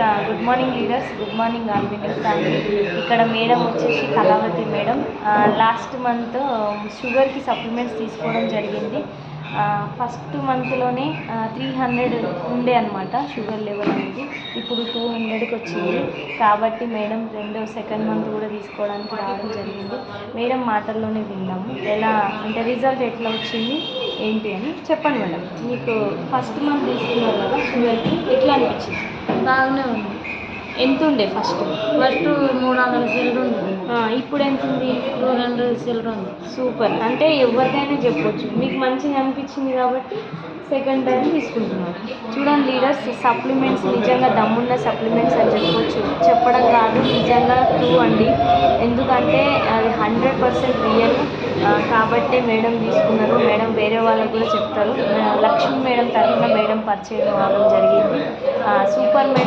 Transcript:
Good morning leaders, good morning Alvin family. ఇక్కడ madam వచ్చేసి Kalavathi madam. Last month షుగర్కి supplements తీసుకోవడం జరిగింది. ఫస్ట్ మంత్లోనే 300 ఉండే అనమాట షుగర్ లెవెల్ అనేది. ఇప్పుడు 200కి వచ్చింది. కాబట్టి మేడం సెకండ్ మంత్ కూడా తీసుకోవడానికి రావడం జరిగింది. మేడం మాటల్లోనే విన్నాము ఎలా అంటే రిజల్ట్ ఎట్లా వచ్చింది ఏంటి అని చెప్పండి మేడం. మీకు ఫస్ట్ మంత్ తీసుకున్నారు కదా షుగర్కి, ఎట్లా అనిపించింది? బాగానే ఉంది. ఎంత ఉండే ఫస్ట్ 300 చిల్లర ఉంది. ఇప్పుడు ఎంత ఉంది? 200 చిల్లర ఉంది. సూపర్. అంటే ఎవరికైనా చెప్పొచ్చు, మీకు మంచిగా అనిపించింది కాబట్టి సెకండ్ టైం తీసుకుంటున్నారు. చూడండి లీడర్స్, సప్లిమెంట్స్ నిజంగా దమ్మున్న సప్లిమెంట్స్ అని చెప్పొచ్చు, చెప్పడం కాదు, నిజంగా ట్రూ అండి. ఎందుకంటే అది 100% రియల్. కాబట్టే మేడం తీసుకున్నారు. మేడం వేరే వాళ్ళకు కూడా చెప్తారు. లక్ష్మీ మేడం తరఫున మేడం పరిచయం అవ్వడం జరిగింది. Super madam.